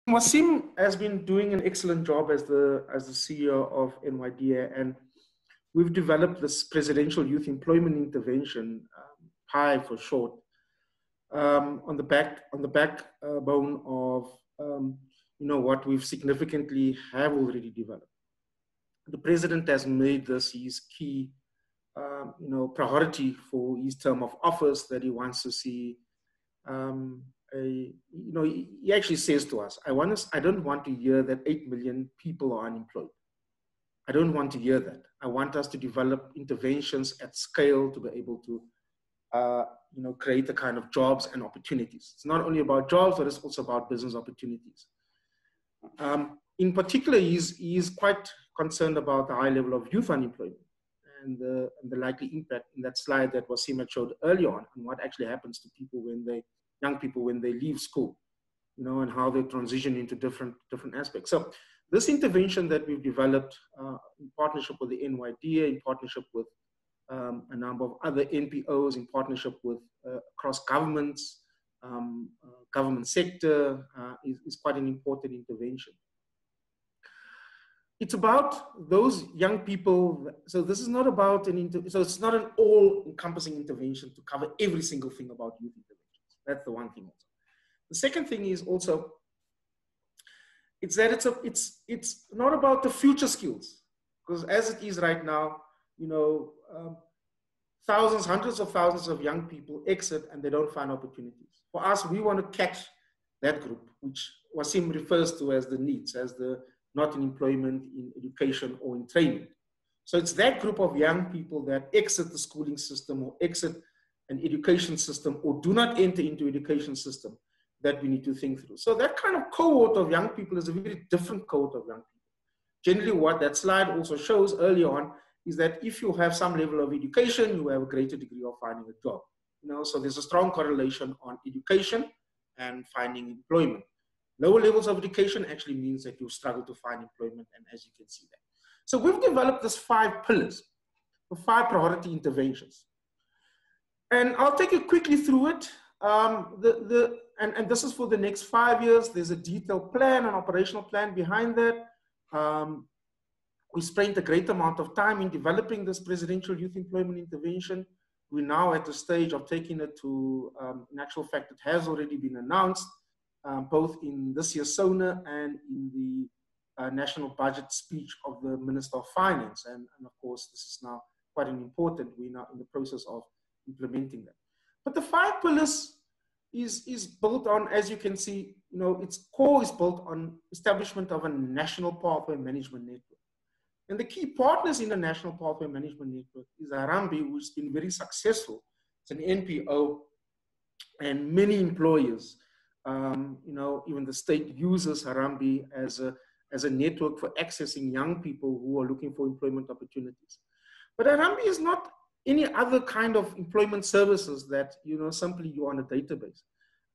Wasim has been doing an excellent job as the CEO of NYDA, and we've developed this Presidential Youth Employment Intervention, PI for short, on the backbone of what we've significantly have already developed. The president has made this his key priority for his term of office, that he wants to see he actually says to us, I don't want to hear that 8 million people are unemployed. I don't want to hear that. I want us to develop interventions at scale to be able to create the kind of jobs and opportunities. It's not only about jobs, but it's also about business opportunities. In particular, he's quite concerned about the high level of youth unemployment and the likely impact in that slide that Wasim showed earlier on what actually happens to people young people when they leave school, and how they transition into different aspects. So this intervention that we've developed in partnership with the NYDA, in partnership with a number of other NPOs, in partnership with across governments, government sector, is quite an important intervention. It's about those young people. So this is not about so it's not an all-encompassing intervention to cover every single thing about youth interventions. That's the one thing also. The second thing is also, it's that it's not about the future skills, because as it is right now, thousands, hundreds of thousands of young people exit and they don't find opportunities. For us, we want to catch that group, which Wasim refers to as the needs, as the not in employment, in education, or in training. So it's that group of young people that exit the schooling system or exit an education system or do not enter into education system that we need to think through. So that kind of cohort of young people is a very different cohort of young people. Generally, what that slide also shows early on is that if you have some level of education, you have a greater degree of finding a job. So there's a strong correlation on education and finding employment. Lower levels of education actually means that you struggle to find employment, and as you can see that. So we've developed this 5 pillars, the 5 priority interventions. And I'll take you quickly through it. And this is for the next 5 years. There's a detailed plan, an operational plan behind that. We spent a great amount of time in developing this Presidential Youth Employment Intervention. We're now at the stage of taking it to, in actual fact, it has already been announced, both in this year's SONA and in the national budget speech of the Minister of Finance. And of course, this is now quite an important, we're now in the process of implementing that. But the 5 pillars is built on, as you can see, its core is built on establishment of a national pathway management network. And the key partners in the National Pathway Management Network is Harambee, which has been very successful. It's an NPO, and many employers, even the state uses Harambee as a network for accessing young people who are looking for employment opportunities. But Harambee is not any other kind of employment services that, simply you're on a database.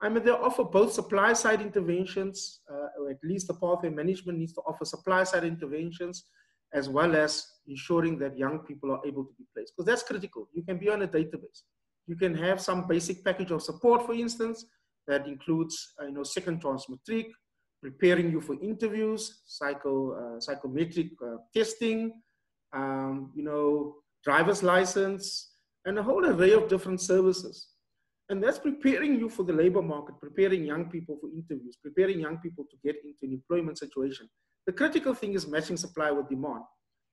I mean, they offer both supply side interventions, or at least the pathway management needs to offer supply side interventions, as well as ensuring that young people are able to be placed. Because that's critical. You can be on a database. You can have some basic package of support, for instance, that includes, second chance matric, preparing you for interviews, psychometric testing, driver's license, and a whole array of different services. And that's preparing you for the labor market, preparing young people for interviews, preparing young people to get into an employment situation. The critical thing is matching supply with demand.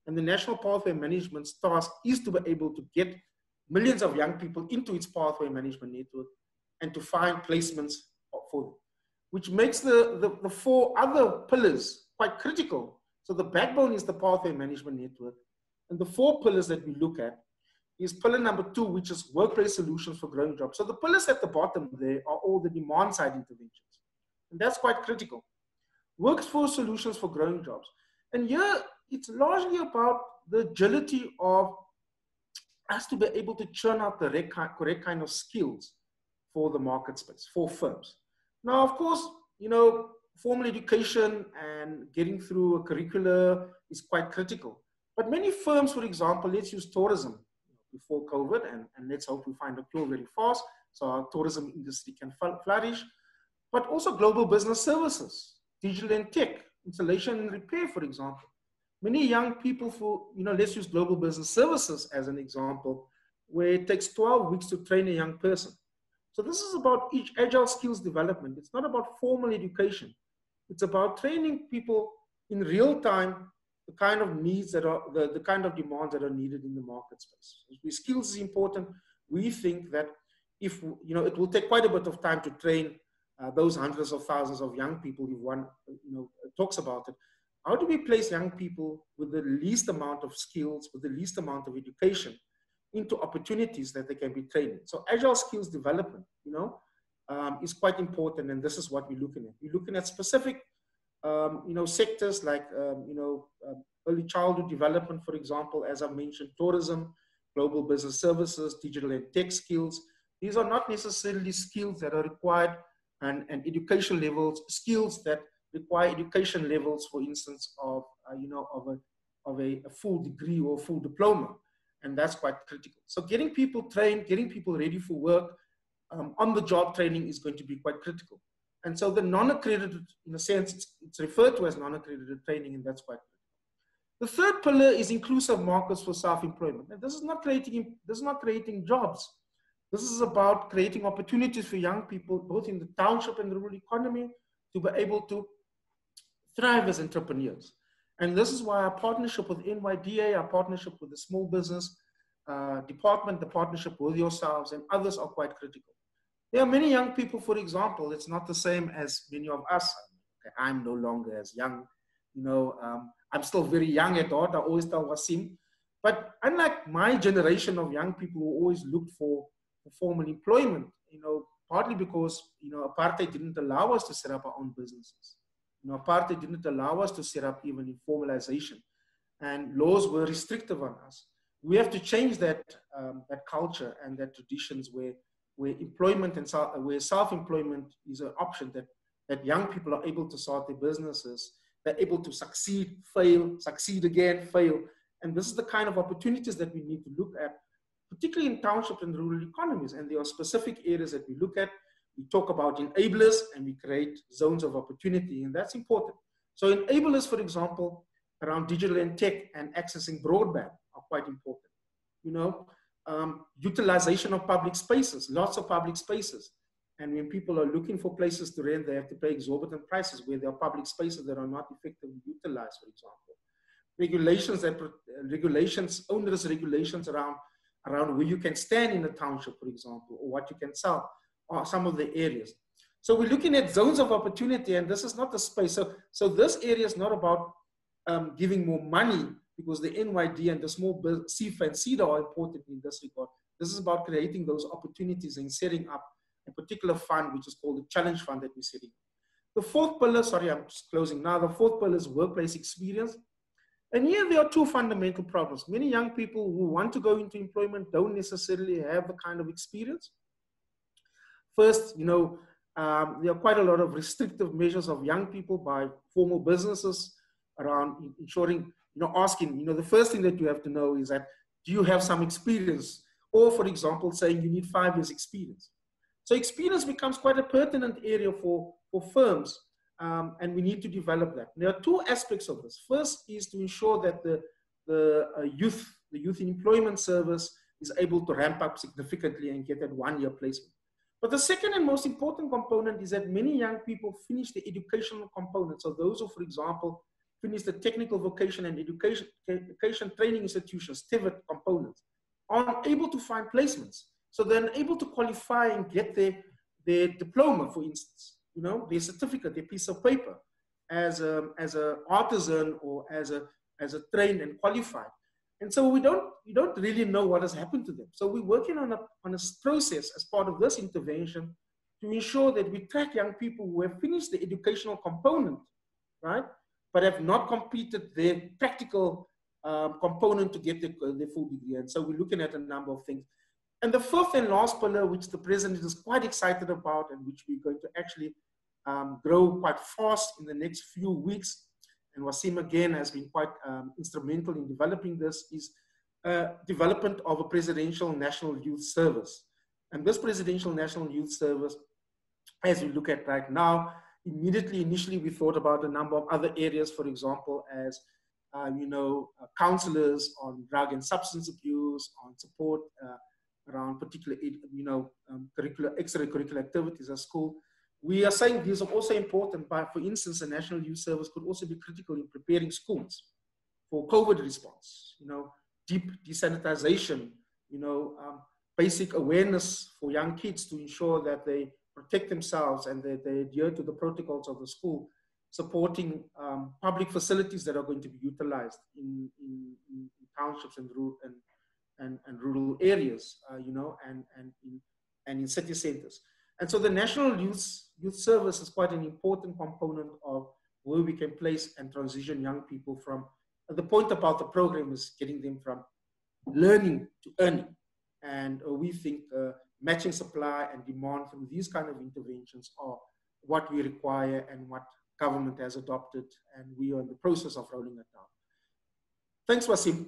And the National Pathway Management's task is to be able to get millions of young people into its pathway management network and to find placements for them, which makes the 4 other pillars quite critical. So the backbone is the pathway management network. And the 4 pillars that we look at is pillar number 2, which is workplace solutions for growing jobs. So the pillars at the bottom there are all the demand side interventions. And that's quite critical. Workforce solutions for growing jobs. And here it's largely about the agility of us to be able to churn out the correct kind of skills for the market space, for firms. Now, of course, formal education and getting through a curricula is quite critical. But many firms, for example, let's use tourism before COVID, and let's hope we find a cure very fast so our tourism industry can flourish, but also global business services. digital and tech, installation and repair, for example. Many young people let's use global business services as an example, where it takes 12 weeks to train a young person. So this is about each agile skills development. It's not about formal education. It's about training people in real time, the kind of needs that are, the kind of demands that are needed in the market space. If skills is important, we think that if, it will take quite a bit of time to train those hundreds of thousands of young people if one, talks about it. How do we place young people with the least amount of skills, with the least amount of education into opportunities that they can be trained in? So agile skills development, is quite important, and this is what we're looking at. We're looking at specific, sectors like, early childhood development, for example, as I mentioned, tourism, global business services, digital and tech skills. These are not necessarily skills that are required and education levels, skills that require education levels, for instance, of a full degree or full diploma, and that's quite critical. So getting people trained, getting people ready for work, on-the-job training is going to be quite critical. And so the non-accredited, in a sense, it's referred to as non-accredited training, and that's quite critical. The third pillar is inclusive markets for self-employment. And this is not creating jobs. This is about creating opportunities for young people, both in the township and the rural economy, to be able to thrive as entrepreneurs. And this is why our partnership with NYDA, our partnership with the small business department, the partnership with yourselves and others are quite critical. There are many young people, for example, it's not the same as many of us. I'm no longer as young, I'm still very young at heart, I always tell Wasim. But unlike my generation of young people who always looked for formal employment, partly because, apartheid didn't allow us to set up our own businesses. Apartheid didn't allow us to set up even informalization, and laws were restrictive on us. We have to change that culture and that traditions where employment and where self-employment is an option, that young people are able to start their businesses, they're able to succeed, fail, succeed again, fail. And this is the kind of opportunities that we need to look at, particularly in township and rural economies. And there are specific areas that we look at. We talk about enablers and we create zones of opportunity, and that's important. So enablers, for example, around digital and tech and accessing broadband are quite important. Utilization of public spaces, lots of public spaces. And when people are looking for places to rent, they have to pay exorbitant prices where there are public spaces that are not effectively utilized, for example. Onerous regulations around where you can stand in a township, for example, or what you can sell, or some of the areas. So we're looking at zones of opportunity, and this is not the space. So this area is not about giving more money, because the NYD and the small CFA and CEDA are important in this regard. This is about creating those opportunities and setting up a particular fund, which is called the Challenge Fund that we're setting. The fourth pillar, sorry, I'm just closing now. The fourth pillar is workplace experience. And here there are two fundamental problems. Many young people who want to go into employment don't necessarily have the kind of experience. First, there are quite a lot of restrictive measures of young people by formal businesses around ensuring, asking, the first thing that you have to know is that, do you have some experience? Or, for example, saying you need 5 years experience. So experience becomes quite a pertinent area for firms, and we need to develop that. There are two aspects of this. First is to ensure that the youth in employment service is able to ramp up significantly and get that 1-year placement. But the second and most important component is that many young people finish the educational component. So those who, for example, finish the technical vocation and education training institutions, TVET components, aren't able to find placements. So they're able to qualify and get their diploma, for instance, their certificate, their piece of paper as an artisan or as a trained and qualified. And so we don't really know what has happened to them. So we're working on a process as part of this intervention to ensure that we track young people who have finished the educational component, right, but have not completed their practical component to get their full degree. And so we're looking at a number of things. And the fourth and last pillar, which the president is quite excited about and which we're going to actually grow quite fast in the next few weeks, and Wasim again has been quite instrumental in developing this, is development of a presidential national youth service. And this presidential national youth service, as we look at right now, Immediately, initially, we thought about a number of other areas, for example, as counselors on drug and substance abuse, on support around particular, extracurricular activities at school. We are saying these are also important, but for instance, the National Youth Service could also be critical in preparing schools for COVID response, deep desanitization, basic awareness for young kids to ensure that they protect themselves and that they adhere to the protocols of the school, supporting public facilities that are going to be utilized in townships and rural areas, and in city centers. And so the National Youth Service is quite an important component of where we can place and transition young people from. The point about the program is getting them from learning to earning. And we think matching supply and demand from these kind of interventions are what we require and what government has adopted, and we are in the process of rolling it out. Thanks, Wasim.